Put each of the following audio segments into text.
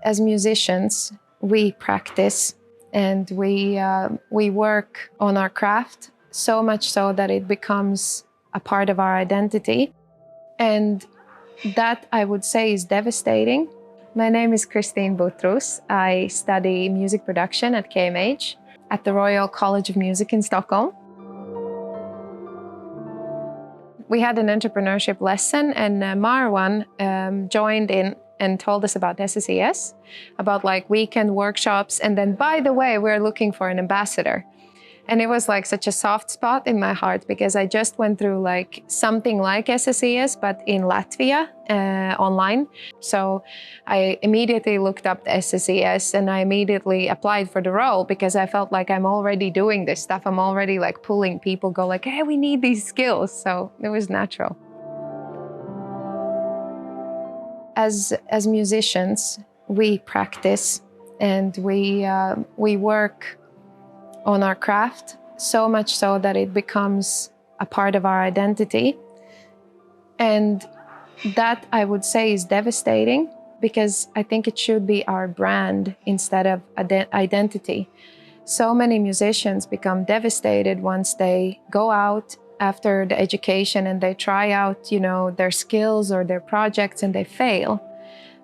as musicians, we practice and we work on our craft so much so that it becomes a part of our identity. And that, I would say, is devastating. My name is Kristine Botros. I study music production at KMH at the Royal College of Music in Stockholm. We had an entrepreneurship lesson, and Marwan joined in and told us about SSES, about like weekend workshops, and then, by the way, we're looking for an ambassador. And it was like such a soft spot in my heart because I just went through like something like SSES, but in Latvia online. So I immediately looked up the SSES and I immediately applied for the role because I felt like I'm already doing this stuff. I'm already like pulling people, go like, hey, we need these skills. So it was natural. As musicians, we practice and we work on our craft so much so that it becomes a part of our identity. And that, I would say, is devastating because I think it should be our brand instead of identity. So many musicians become devastated once they go out after the education and they try out, their skills or their projects and they fail.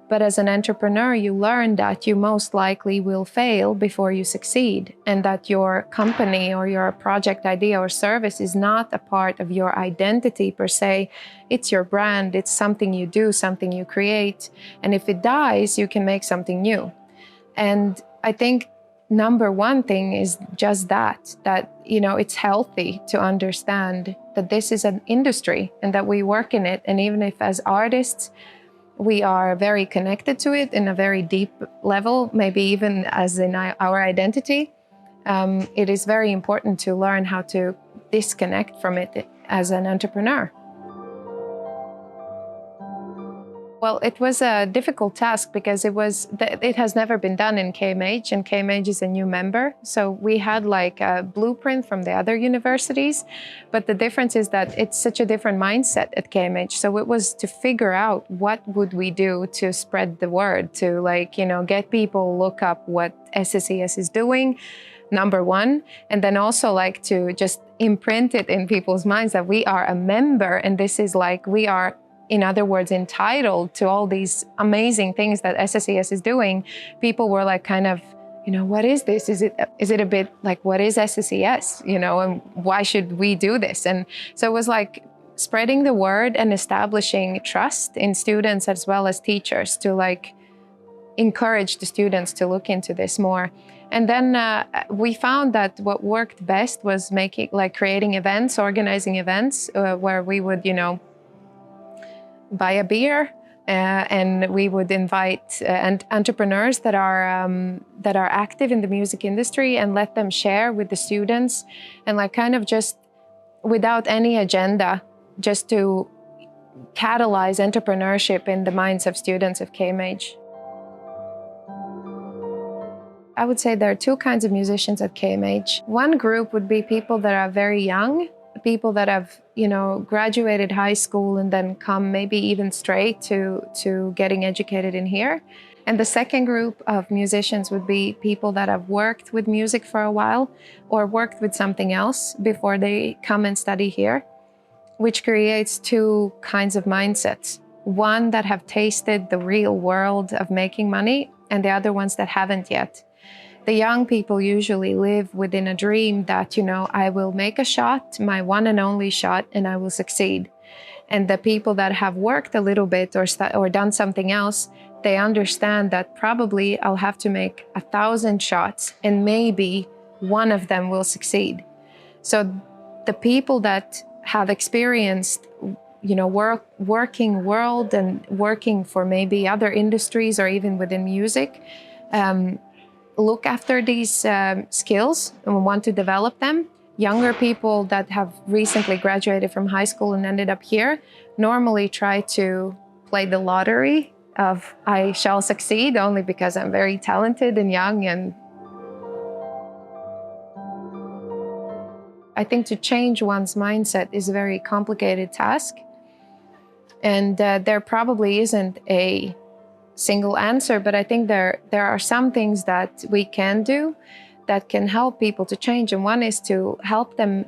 But as an entrepreneur, you learn that you most likely will fail before you succeed, and that your company or your project idea or service is not a part of your identity per se. It's your brand, it's something you do, something you create. And if it dies, you can make something new. And I think number one thing is just that it's healthy to understand that this is an industry and that we work in it. And even if as artists, we are very connected to it in a very deep level, maybe even as in our identity. It is very important to learn how to disconnect from it as an entrepreneur. Well, it was a difficult task because it has never been done in KMH, and KMH is a new member. So we had like a blueprint from the other universities, but the difference is that it's such a different mindset at KMH. So it was to figure out what would we do to spread the word, to get people look up what SSES is doing, number one, and then also like to just imprint it in people's minds that we are a member, and this is like we are, in other words, entitled to all these amazing things that SSES is doing. People were like kind of, what is this? Is it a bit like, what is SSES? And why should we do this? And so it was like spreading the word and establishing trust in students as well as teachers to like encourage the students to look into this more. And then we found that what worked best was creating events, organizing events where we would, buy a beer, and we would invite entrepreneurs that are active in the music industry and let them share with the students, and like kind of just without any agenda, just to catalyze entrepreneurship in the minds of students of KMH. I would say there are two kinds of musicians at KMH. One group would be people that are very young, people that have, graduated high school and then come maybe even straight to getting educated in here. And the second group of musicians would be people that have worked with music for a while or worked with something else before they come and study here, which creates two kinds of mindsets. One that have tasted the real world of making money, and the other ones that haven't yet. The young people usually live within a dream that, I will make a shot, my one and only shot, and I will succeed. And the people that have worked a little bit or done something else, they understand that probably I'll have to make 1,000 shots and maybe one of them will succeed. So the people that have experienced, working world and working for maybe other industries or even within music, look after these skills and want to develop them. Younger people that have recently graduated from high school and ended up here normally try to play the lottery of I shall succeed only because I'm very talented and young. And I think to change one's mindset is a very complicated task. And there probably isn't a single answer, but I think there are some things that we can do that can help people to change. And one is to help them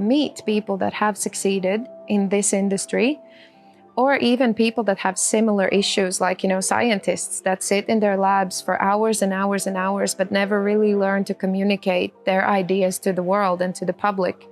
meet people that have succeeded in this industry, or even people that have similar issues, like, scientists that sit in their labs for hours and hours and hours, but never really learn to communicate their ideas to the world and to the public.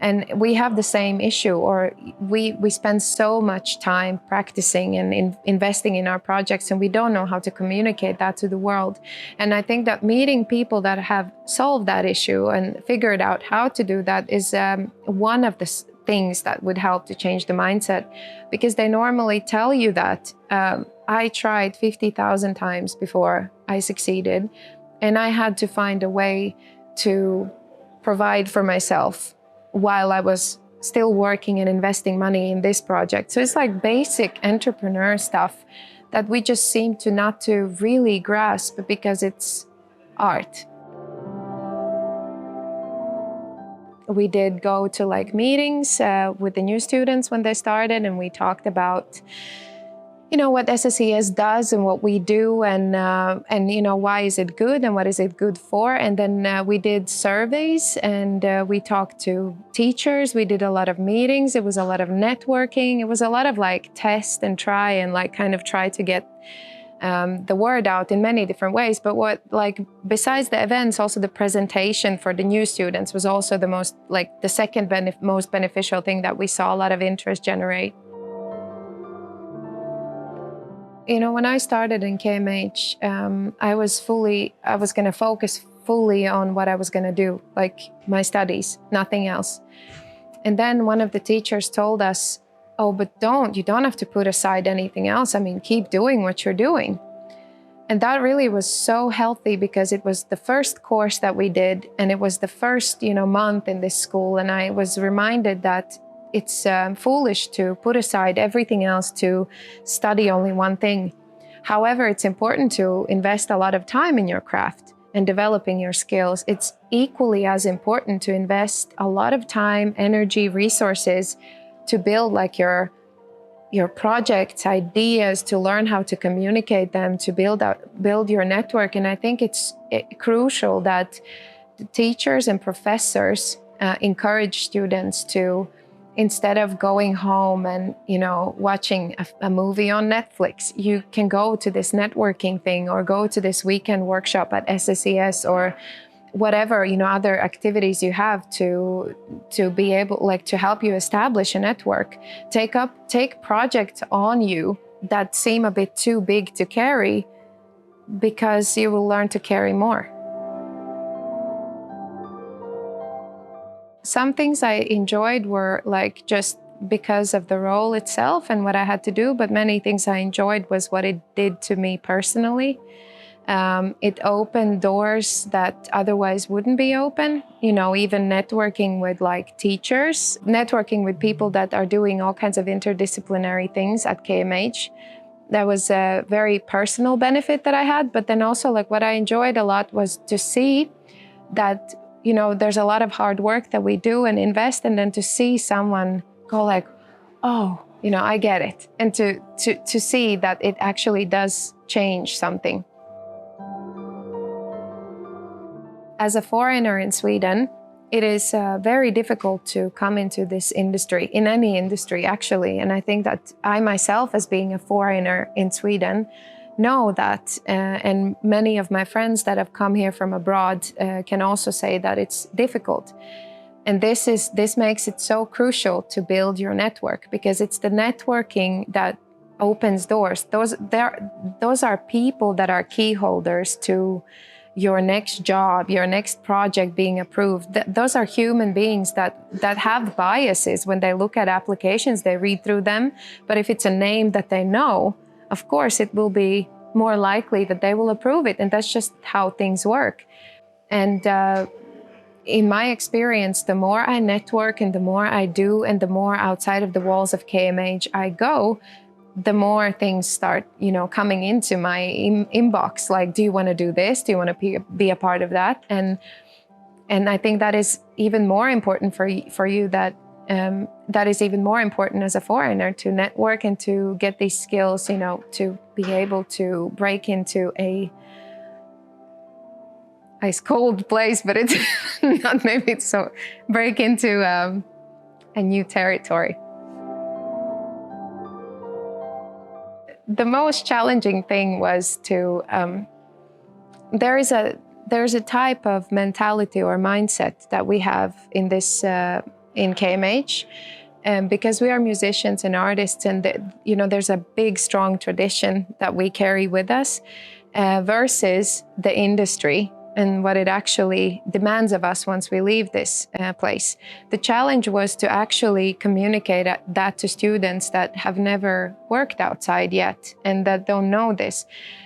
And we have the same issue, or we spend so much time practicing and investing in our projects, and we don't know how to communicate that to the world. And I think that meeting people that have solved that issue and figured out how to do that is one of the things that would help to change the mindset, because they normally tell you that I tried 50,000 times before I succeeded, and I had to find a way to provide for myself while I was still working and investing money in this project. So it's like basic entrepreneur stuff that we just seem to not to really grasp because it's art. We did go to meetings with the new students when they started, and we talked about what SSES does and what we do, and why is it good and what is it good for. And then we did surveys, and we talked to teachers. We did a lot of meetings. It was a lot of networking. It was a lot of test and try and kind of try to get the word out in many different ways. But besides the events, also the presentation for the new students was also the most the second most beneficial thing that we saw a lot of interest generate. When I started in KMH, I was going to focus fully on what I was going to do, my studies, nothing else. And then one of the teachers told us, oh, but you don't have to put aside anything else. I mean, keep doing what you're doing. And that really was so healthy, because it was the first course that we did, and it was the first, month in this school. And I was reminded that it's foolish to put aside everything else to study only one thing. However, it's important to invest a lot of time in your craft and developing your skills. It's equally as important to invest a lot of time, energy, resources to build your projects, ideas, to learn how to communicate them, to build your network. And I think it's crucial that the teachers and professors encourage students to, instead of going home and watching a movie on Netflix, you can go to this networking thing, or go to this weekend workshop at SSES, or whatever other activities you have to be able to help you establish a network. Take projects on you that seem a bit too big to carry, because you will learn to carry more. Some things I enjoyed were just because of the role itself and what I had to do, but many things I enjoyed was what it did to me personally. It opened doors that otherwise wouldn't be open. Even networking with teachers, networking with people that are doing all kinds of interdisciplinary things at KMH. That was a very personal benefit that I had. But then also what I enjoyed a lot was to see that there's a lot of hard work that we do and invest, and then to see someone go oh, I get it. And to see that it actually does change something. As a foreigner in Sweden, it is very difficult to come into this industry, in any industry actually. And I think that I myself, as being a foreigner in Sweden, know that, and many of my friends that have come here from abroad can also say that it's difficult. And this makes it so crucial to build your network, because it's the networking that opens doors. Those are people that are key holders to your next job, your next project being approved. Those are human beings that have biases. When they look at applications, they read through them. But if it's a name that they know, of course, it will be more likely that they will approve it. And that's just how things work. And in my experience, the more I network and the more I do and the more outside of the walls of KMH I go, the more things start, coming into my inbox. Do you want to do this? Do you want to be a part of that? And I think that is even more important for you that is even more important as a foreigner, to network and to get these skills, to be able to break into a ice cold place, but it's not, maybe it's so, break into a new territory. The most challenging thing was to, there's a type of mentality or mindset that we have in this, in KMH, because we are musicians and artists, and there's a big, strong tradition that we carry with us, versus the industry and what it actually demands of us once we leave this place. The challenge was to actually communicate that to students that have never worked outside yet and that don't know this.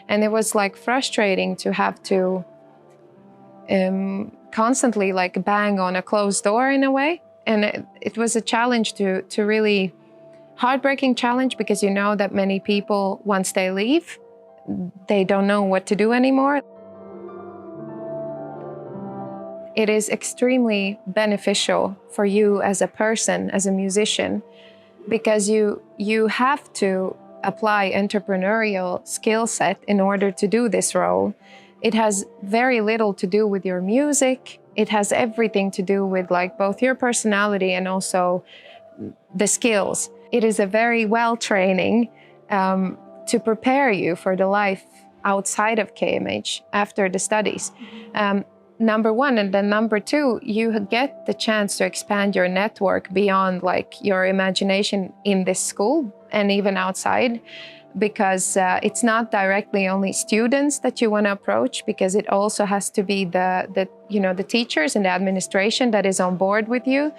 And it was like frustrating to have to constantly like bang on a closed door in a way. And it was a challenge to really, heartbreaking challenge, because you know that many people, once they leave, they don't know what to do anymore. It is extremely beneficial for you as a person, as a musician, because you have to apply entrepreneurial skill set in order to do this role. It has very little to do with your music. It has everything to do with like both your personality and also the skills. It is a very well training to prepare you for the life outside of KMH after the studies. Number one, and then number two, you get the chance to expand your network beyond like your imagination in this school and even outside, because it's not directly only students that you want to approach, because it also has to be the teachers and the administration that is on board with you.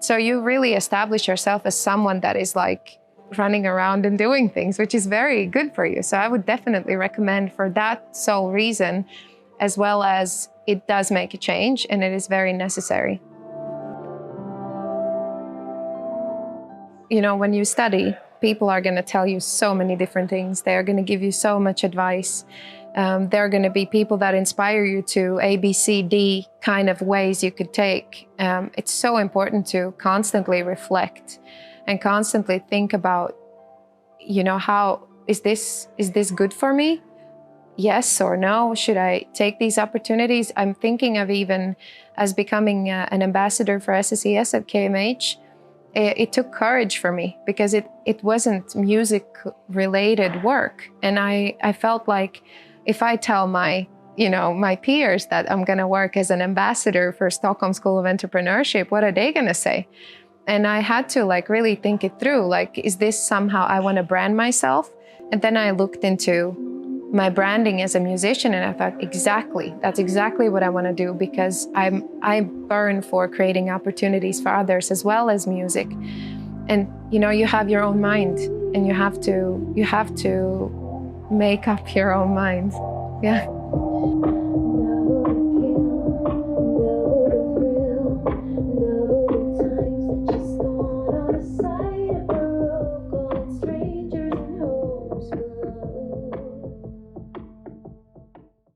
So you really establish yourself as someone that is like running around and doing things, which is very good for you. So I would definitely recommend for that sole reason, as well as it does make a change and it is very necessary. You know, when you study, people are going to tell you so many different things. They are going to give you so much advice. There are going to be people that inspire you to A, B, C, D kind of ways you could take. It's so important to constantly reflect and constantly think about, you know, how is this good for me? Yes or no? Should I take these opportunities? I'm thinking of even as becoming an ambassador for SSES at KMH. It took courage for me, because it wasn't music-related work. And I felt like if I tell my peers that I'm gonna work as an ambassador for Stockholm School of Entrepreneurship, what are they gonna say? And I had to like really think it through, like, is this somehow I wanna brand myself? And then I looked into my branding as a musician, and I thought, that's exactly what I want to do, because I burn for creating opportunities for others as well as music. And you know, you have your own mind, and you have to make up your own mind. Yeah.